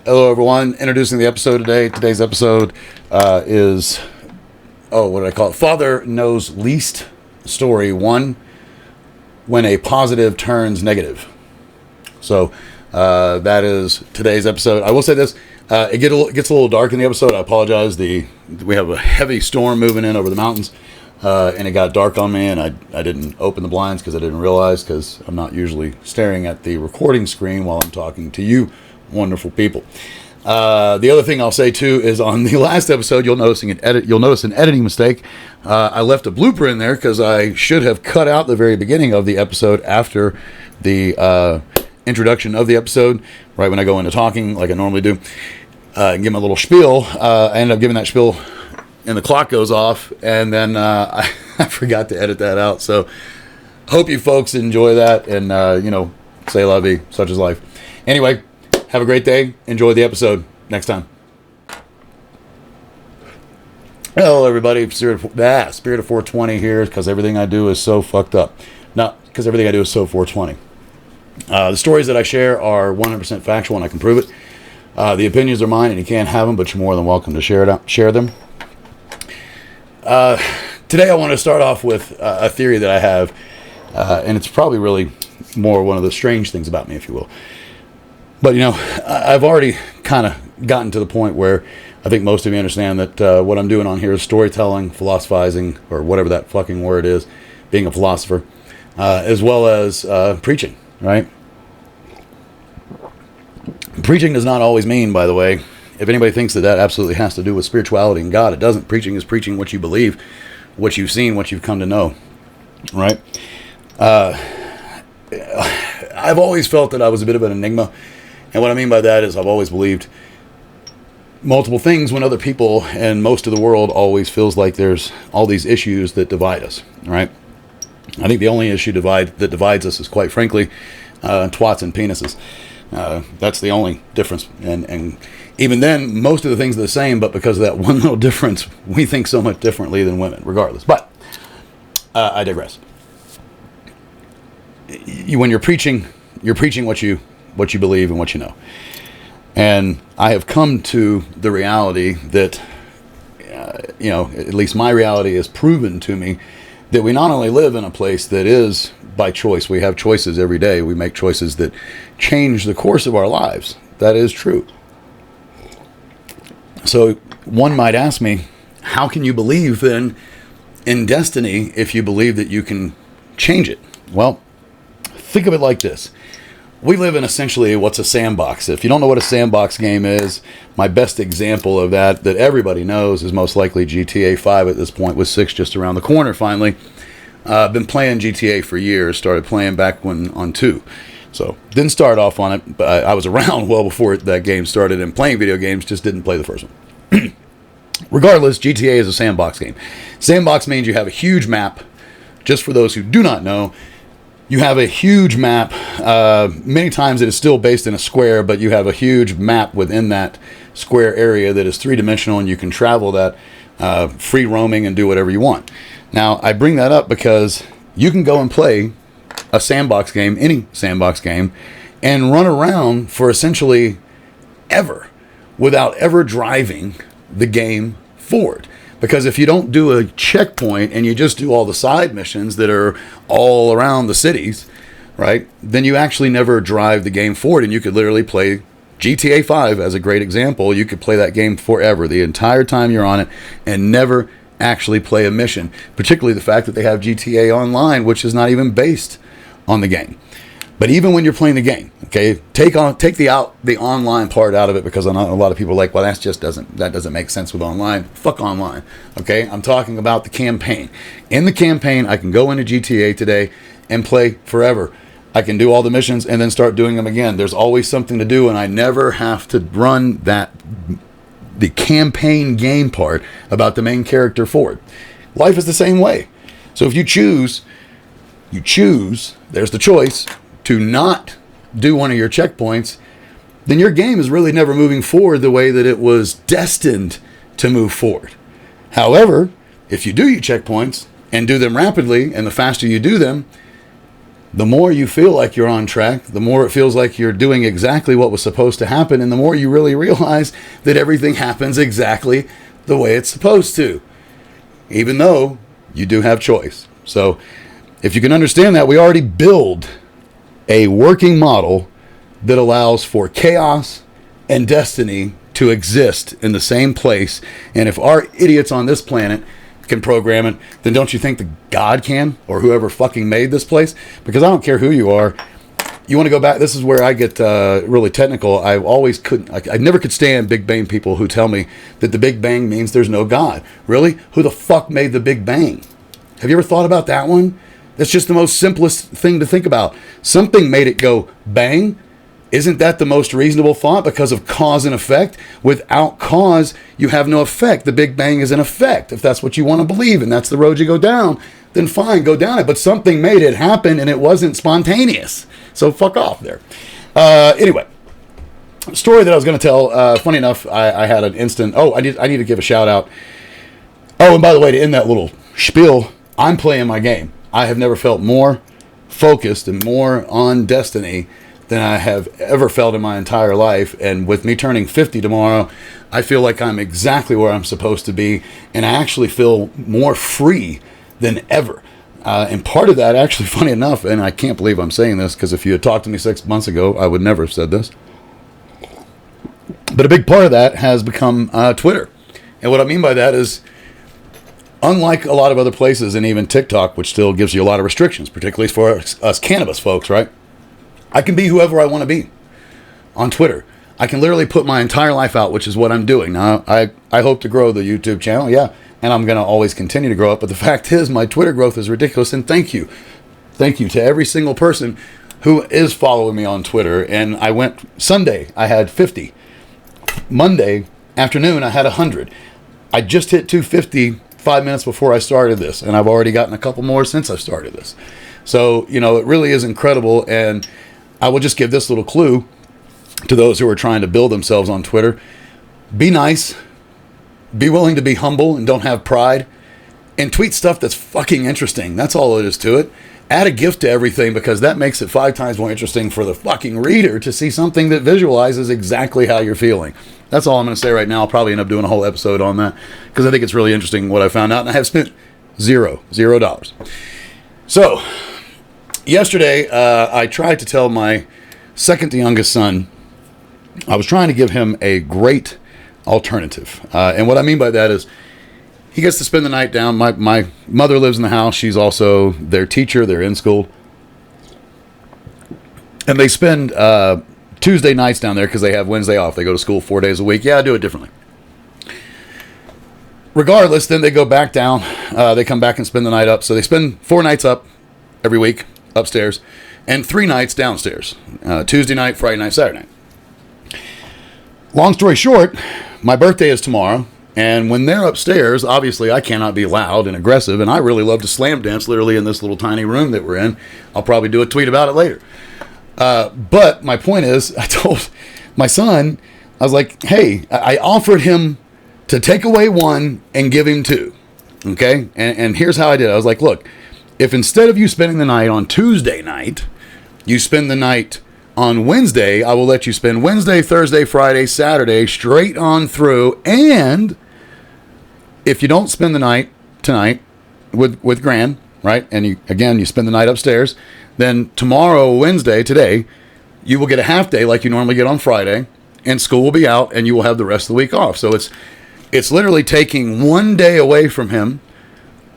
Hello, everyone. Introducing the episode today. Today's episode is, what did I call it? Father Knows Least Story 1, When a Positive Turns Negative. So, that is today's episode. I will say this, it gets a little dark in the episode. I apologize. We have a heavy storm moving in over the mountains, and it got dark on me, and I didn't open the blinds because I didn't realize, because I'm not usually staring at the recording screen while I'm talking to you wonderful people. The other thing I'll say too is on the last episode, you'll notice an editing mistake. I left a blooper in there because I should have cut out the very beginning of the episode after the introduction of the episode, right when I go into talking like I normally do, and give my little spiel. I ended up giving that spiel and the clock goes off, and then I forgot to edit that out. So hope you folks enjoy that, and say la vie, such is life. Anyway, have a great day. Enjoy the episode. Next time. Hello, everybody. Spirit of 420 here, because everything I do is so fucked up. Not because everything I do is so 420. The stories that I share are 100% factual, and I can prove it. The opinions are mine, and you can't have them, but you're more than welcome to share them. Today, I want to start off with a theory that I have, and it's probably really more one of the strange things about me, if you will. But, I've already kind of gotten to the point where I think most of you understand that what I'm doing on here is storytelling, philosophizing, or whatever that fucking word is, being a philosopher, as well as preaching, right? Preaching does not always mean, by the way, if anybody thinks that absolutely has to do with spirituality and God, it doesn't. Preaching is preaching what you believe, what you've seen, what you've come to know, right? I've always felt that I was a bit of an enigma. And what I mean by that is I've always believed multiple things when other people and most of the world always feels like there's all these issues that divide us, right? I think the only issue that divides us is, quite frankly, twats and penises. That's the only difference. And even then, most of the things are the same, but because of that one little difference, we think so much differently than women, regardless. But I digress. When you're preaching what you believe and what you know. And I have come to the reality that, at least my reality is proven to me that we not only live in a place that is by choice, we have choices every day. We make choices that change the course of our lives. That is true. So one might ask me, how can you believe then in destiny if you believe that you can change it? Well, think of it like this. We live in essentially what's a sandbox. If you don't know what a sandbox game is, my best example of that everybody knows is most likely GTA 5 at this point, with 6 just around the corner finally. I've been playing GTA for years, started playing back on 2. So, didn't start off on it, but I was around well before that game started, and playing video games, just didn't play the first one. Regardless, GTA is a sandbox game. Sandbox means you have a huge map. Just for those who do not know, you have a huge map. Many times it is still based in a square, but you have a huge map within that square area that is three-dimensional, and you can travel that free roaming and do whatever you want. Now, I bring that up because you can go and play a sandbox game, any sandbox game, and run around for essentially ever without ever driving the game forward. Because if you don't do a checkpoint and you just do all the side missions that are all around the cities, right, then you actually never drive the game forward, and you could literally play GTA 5 as a great example. You could play that game forever, the entire time you're on it, and never actually play a mission. Particularly the fact that they have GTA Online, which is not even based on the game. But even when you're playing the game, okay, take the online part out of it, because I know a lot of people are like, well, that doesn't make sense with online. Fuck online, okay? I'm talking about the campaign. In the campaign, I can go into GTA today and play forever. I can do all the missions and then start doing them again. There's always something to do, and I never have to run the campaign game part about the main character forward. Life is the same way. So if you choose, there's the choice to not do one of your checkpoints, then your game is really never moving forward the way that it was destined to move forward. However, if you do your checkpoints and do them rapidly, and the faster you do them, the more you feel like you're on track, the more it feels like you're doing exactly what was supposed to happen, and the more you really realize that everything happens exactly the way it's supposed to, even though you do have choice. So if you can understand that, we already build a working model that allows for chaos and destiny to exist in the same place. And if our idiots on this planet can program it, then don't you think that God can, or whoever fucking made this place? Because I don't care who you are. You want to go back? This is where I get really technical. I never could stand Big Bang people who tell me that the Big Bang means there's no God. Really? Who the fuck made the Big Bang? Have you ever thought about that one? That's just the most simplest thing to think about. Something made it go bang. Isn't that the most reasonable thought? Because of cause and effect. Without cause, you have no effect. The Big Bang is an effect. If that's what you want to believe and that's the road you go down, then fine, go down it. But something made it happen and it wasn't spontaneous. So fuck off there. Anyway, story that I was going to tell. Funny enough, I had an instant. I need to give a shout out. Oh, and by the way, to end that little spiel, I'm playing my game. I have never felt more focused and more on destiny than I have ever felt in my entire life. And with me turning 50 tomorrow, I feel like I'm exactly where I'm supposed to be. And I actually feel more free than ever. And part of that, actually, funny enough, and I can't believe I'm saying this, because if you had talked to me 6 months ago, I would never have said this. But a big part of that has become Twitter. And what I mean by that is, unlike a lot of other places, and even TikTok, which still gives you a lot of restrictions, particularly for us cannabis folks, right? I can be whoever I want to be on Twitter. I can literally put my entire life out, which is what I'm doing. Now, I hope to grow the YouTube channel, yeah, and I'm going to always continue to grow it. But the fact is, my Twitter growth is ridiculous, and thank you. Thank you to every single person who is following me on Twitter. And I went Sunday, I had 50. Monday afternoon, I had 100. I just hit 250 5 minutes before I started this, and I've already gotten a couple more since I started this. So, it really is incredible. And I will just give this little clue to those who are trying to build themselves on Twitter. Be nice, be willing to be humble, and don't have pride, and tweet stuff that's fucking interesting. That's all it is to it. Add a gift to everything, because that makes it 5 times more interesting for the fucking reader to see something that visualizes exactly how you're feeling. That's all I'm going to say right now. I'll probably end up doing a whole episode on that, because I think it's really interesting what I found out, and I have spent $0. So, yesterday, I tried to tell my second to youngest son, I was trying to give him a great alternative. And what I mean by that is, he gets to spend the night down. My mother lives in the house. She's also their teacher. They're in school. And they spend Tuesday nights down there because they have Wednesday off. They go to school 4 days a week. Yeah, I do it differently. Regardless, then they go back down. They come back and spend the night up. So they spend 4 nights up every week upstairs and 3 nights downstairs. Tuesday night, Friday night, Saturday night. Long story short, my birthday is tomorrow. And when they're upstairs, obviously I cannot be loud and aggressive, and I really love to slam dance literally in this little tiny room that we're in. I'll probably do a tweet about it later. But my point is, I told my son, I was like, hey, I offered him to take away 1 and give him 2. Okay? And here's how I did it. I was like, look, if instead of you spending the night on Tuesday night, you spend the night on Wednesday, I will let you spend Wednesday, Thursday, Friday, Saturday, straight on through. And if you don't spend the night tonight with Gran, right, and you spend the night upstairs, then tomorrow, Wednesday, today, you will get a half day like you normally get on Friday, and school will be out, and you will have the rest of the week off. So it's literally taking 1 day away from him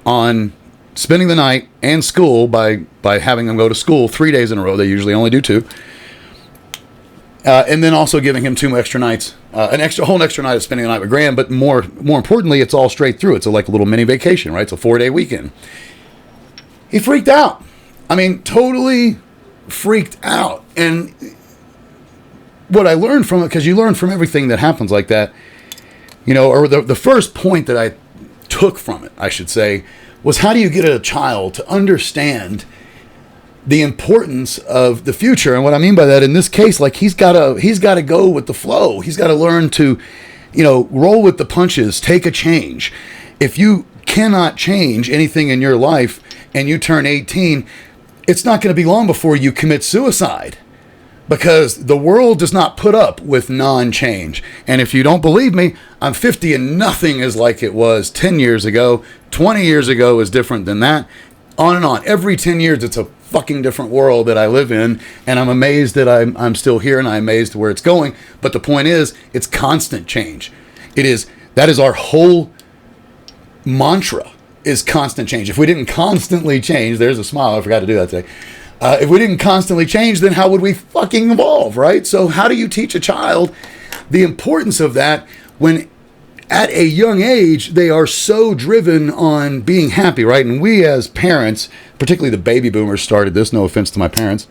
on spending the night and school by having them go to school 3 days in a row. They usually only do 2. And then also giving him 2 extra nights, a whole extra night of spending the night with Graham. But more importantly, it's all straight through. It's like a little mini vacation, right? It's a 4-day weekend. He freaked out. I mean, totally freaked out. And what I learned from it, because you learn from everything that happens like that, or the first point that I took from it, I should say, was how do you get a child to understand the importance of the future? And what I mean by that, in this case, like he's got to go with the flow. He's got to learn to, roll with the punches, take a change. If you cannot change anything in your life and you turn 18, it's not going to be long before you commit suicide, because the world does not put up with non-change. And if you don't believe me, I'm 50 and nothing is like it was 10 years ago. 20 years ago is different than that. On and on. Every 10 years, it's a fucking different world that I live in. And I'm amazed that I'm still here, and I'm amazed where it's going. But the point is, it's constant change. That is our whole mantra, is constant change. If we didn't constantly change, there's a smile, I forgot to do that today. If we didn't constantly change, then how would we fucking evolve, right? So how do you teach a child the importance of that when at a young age they are so driven on being happy, right? And we as parents, particularly the baby boomers started this, no offense to my parents,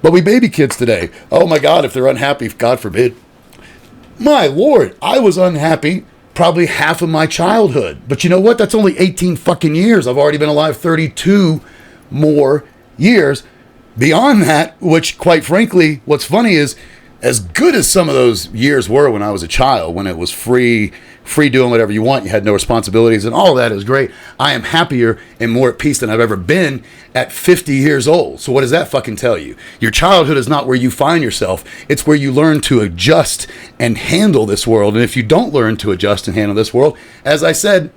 but we baby kids today, oh my God, if they're unhappy, God forbid. My Lord, I was unhappy probably half of my childhood. But you know what? That's only 18 fucking years. I've already been alive 32 more years beyond that, which quite frankly, what's funny is, as good as some of those years were when I was a child, when it was free doing whatever you want, you had no responsibilities, and all of that is great. I am happier and more at peace than I've ever been at 50 years old. So what does that fucking tell you? Your childhood is not where you find yourself. It's where you learn to adjust and handle this world. And if you don't learn to adjust and handle this world, as I said,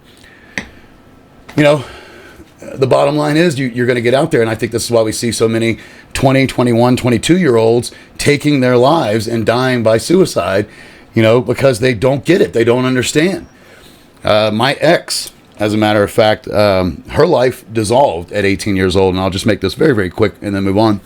the bottom line is you're going to get out there. And I think this is why we see so many 20, 21, 22-year-olds taking their lives and dying by suicide, because they don't get it. They don't understand. My ex, as a matter of fact, her life dissolved at 18 years old. And I'll just make this very, very quick and then move on.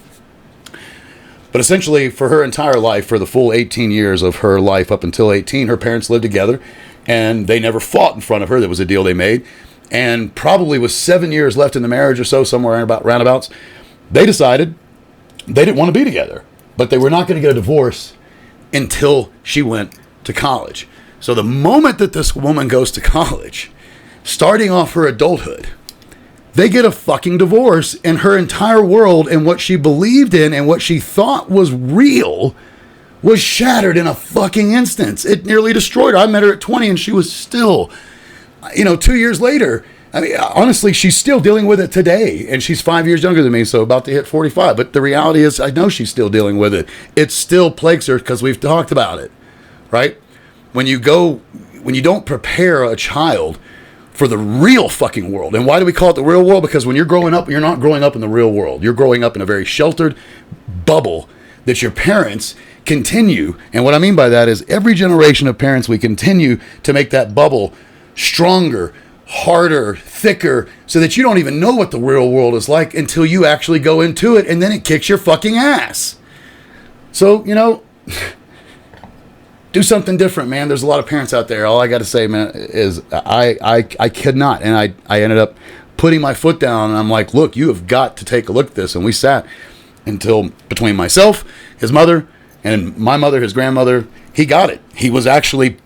But essentially, for her entire life, for the full 18 years of her life up until 18, her parents lived together. And they never fought in front of her. That was a deal they made. And probably with 7 years left in the marriage or so, somewhere roundabouts, they decided they didn't want to be together. But they were not going to get a divorce until she went to college. So the moment that this woman goes to college, starting off her adulthood, they get a fucking divorce, and her entire world and what she believed in and what she thought was real was shattered in a fucking instance. It nearly destroyed her. I met her at 20 and she was still, 2 years later, I mean, honestly, she's still dealing with it today, and she's 5 years younger than me, so about to hit 45. But the reality is, I know she's still dealing with it. It still plagues her because we've talked about it, right? When you don't prepare a child for the real fucking world, and why do we call it the real world? Because when you're growing up, you're not growing up in the real world. You're growing up in a very sheltered bubble that your parents continue. And what I mean by that is every generation of parents, we continue to make that bubble stronger, harder, thicker, so that you don't even know what the real world is like until you actually go into it, and then it kicks your fucking ass. So, do something different, man. There's a lot of parents out there. All I got to say, man, is I could not. And I ended up putting my foot down, and I'm like, look, you have got to take a look at this. And we sat until between myself, his mother, and my mother, his grandmother, he got it. He was actually...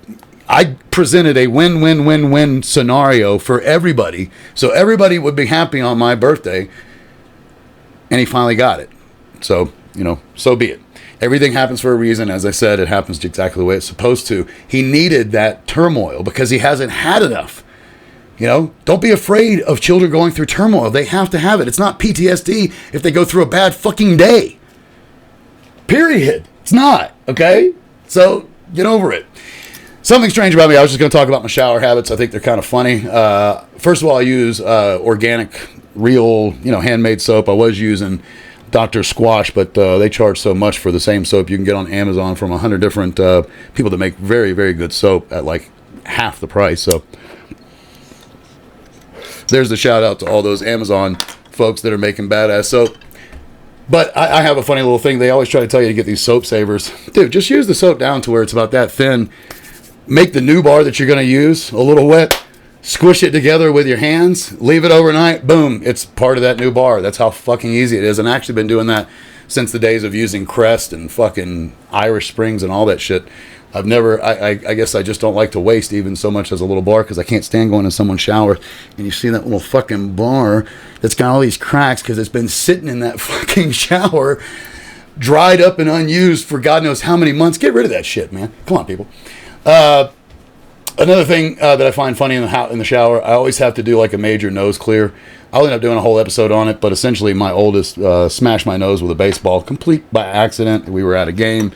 I presented a win-win-win-win scenario for everybody, so everybody would be happy on my birthday, and he finally got it. So, so be it. Everything happens for a reason. As I said, it happens exactly the way it's supposed to. He needed that turmoil because he hasn't had enough. Don't be afraid of children going through turmoil. They have to have it. It's not PTSD if they go through a bad fucking day. Period. It's not, okay? So, get over it. Something strange about me, I was just going to talk about my shower habits. I think they're kind of funny. First of all, I use organic, real, handmade soap. I was using Dr. Squash, but they charge so much for the same soap you can get on Amazon from 100 different people that make very, very good soap at like half the price. So there's the shout out to all those Amazon folks that are making badass soap. But I have a funny little thing. They always try to tell you to get these soap savers. Dude, just use the soap down to where it's about that thin. Make the new bar that you're going to use a little wet. Squish it together with your hands. Leave it overnight. Boom. It's part of that new bar. That's how fucking easy it is. And I've actually been doing that since the days of using Crest and fucking Irish Springs and all that shit. I've never, I guess I just don't like to waste even so much as a little bar because I can't stand going in someone's shower and you see that little fucking bar that's got all these cracks because it's been sitting in that fucking shower, dried up and unused for God knows how many months. Get rid of that shit, man. Come on, people. Another thing that I find funny in the shower, I always have to do like a major nose clear. I'll end up doing a whole episode on it, but essentially my oldest smashed my nose with a baseball, complete by accident. We were at a game.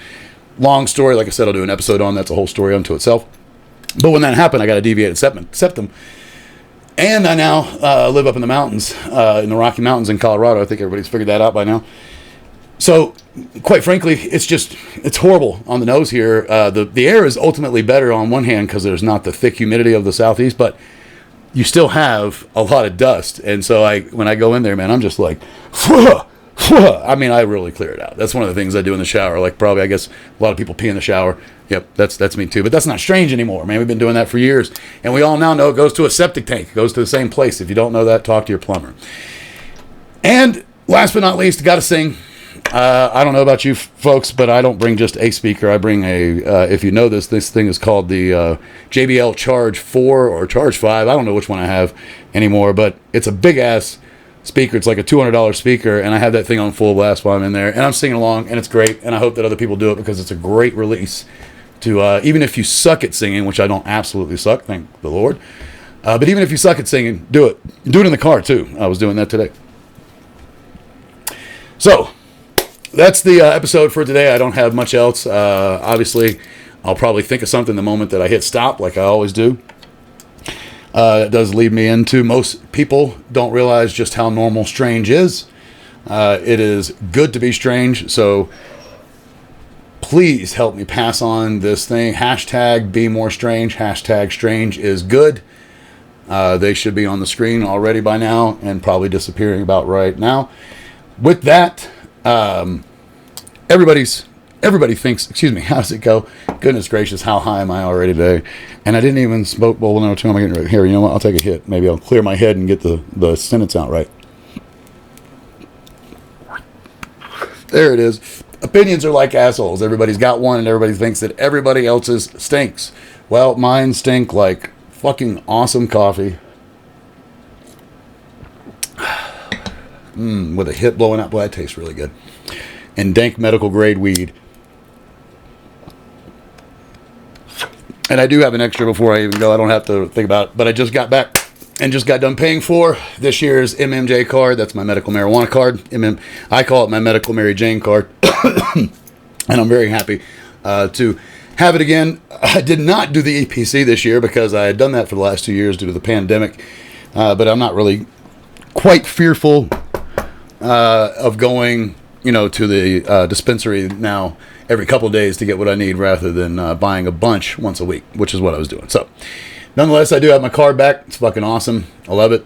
Long story. Like I said, I'll do an episode on that's a whole story unto itself. But when that happened, I got a deviated septum. And I now live up in the mountains, in the Rocky Mountains in Colorado. I think everybody's figured that out by now. So, quite frankly, it's horrible on the nose here. The air is ultimately better on one hand because there's not the thick humidity of the southeast, but you still have a lot of dust. And so when I go in there, man, I'm just like, phew, phew. I mean, I really clear it out. That's one of the things I do in the shower. Like probably, I guess, a lot of people pee in the shower. Yep, that's me too. But that's not strange anymore, man. We've been doing that for years. And we all now know it goes to a septic tank. It goes to the same place. If you don't know that, talk to your plumber. And last but not least, got to sing. I don't know about you folks, but I don't bring just a speaker. I bring if you know this thing is called the JBL Charge 4 or Charge 5. I don't know which one I have anymore, but it's a big-ass speaker. It's like a $200 speaker, and I have that thing on full blast while I'm in there, and I'm singing along, and it's great, and I hope that other people do it because it's a great release to, even if you suck at singing, which I don't absolutely suck, thank the Lord, but even if you suck at singing, do it. Do it in the car, too. I was doing that today. So, that's the episode for today. I don't have much else. Obviously, I'll probably think of something the moment that I hit stop, like I always do. It does lead me into most people don't realize just how normal strange is. It is good to be strange, so please help me pass on this thing. Hashtag be more strange. Hashtag strange is good. They should be on the screen already by now and probably disappearing about right now. With that, everybody thinks, excuse me, how does it go? Goodness gracious, how high am I already today? And I didn't even smoke bowl number 2. I'm getting right here. You know what? I'll take a hit. Maybe I'll clear my head and get the sentence out right. There it is. Opinions are like assholes. Everybody's got one, and everybody thinks that everybody else's stinks. Well, mine stink like fucking awesome coffee. With a hit blowing out. Boy, that tastes really good. And dank medical grade weed. And I do have an extra before I even go. I don't have to think about it. But I just got back and just got done paying for this year's MMJ card. That's my medical marijuana card. I call it my medical Mary Jane card. And I'm very happy to have it again. I did not do the EPC this year because I had done that for the last 2 years due to the pandemic. But I'm not really quite fearful of going, to the dispensary now every couple of days to get what I need rather than buying a bunch once a week, which is what I was doing. So, nonetheless, I do have my card back. It's fucking awesome. I love it.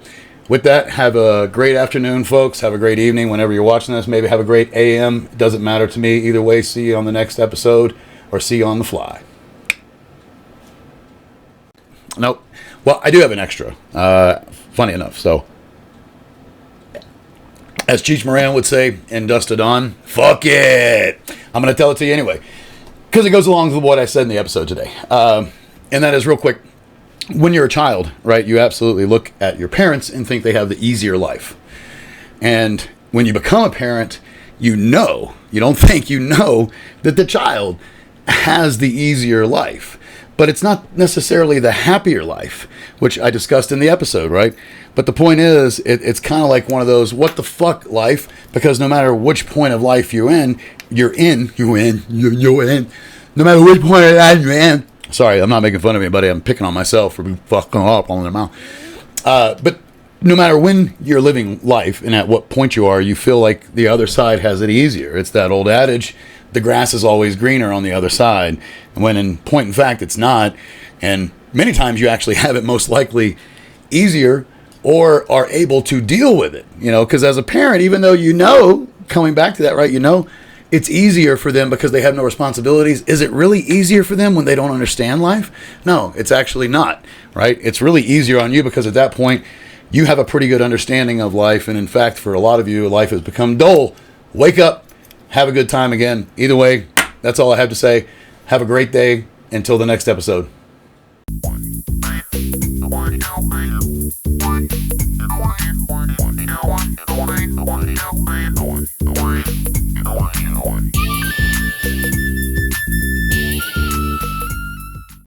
With that, have a great afternoon, folks. Have a great evening whenever you're watching this. Maybe have a great AM. It doesn't matter to me. Either way, see you on the next episode or see you on the fly. Nope. Well, I do have an extra. Funny enough, so. As Cheech Moran would say in Dust to Dawn, fuck it. I'm going to tell it to you anyway. Because it goes along with what I said in the episode today. And that is real quick. When you're a child, right, you absolutely look at your parents and think they have the easier life. And when you become a parent, you don't think, that the child has the easier life. But it's not necessarily the happier life, which I discussed in the episode, right? But the point is, it's kind of like one of those what the fuck life, because no matter which point of life you're in, no matter which point of life you're in. Sorry, I'm not making fun of anybody. I'm picking on myself for being fucking up on their mouth. But no matter when you're living life and at what point you are, you feel like the other side has it easier. It's that old adage, the grass is always greener on the other side, when in point in fact it's not. And many times you actually have it most likely easier or are able to deal with it, because as a parent, even though coming back to that, right, it's easier for them because they have no responsibilities. Is it really easier for them when they don't understand life? No, it's actually not, right? It's really easier on you because at that point you have a pretty good understanding of life, and in fact, for a lot of you, life has become dull. Wake up. Have a good time again. Either way, that's all I have to say. Have a great day. Until the next episode. One.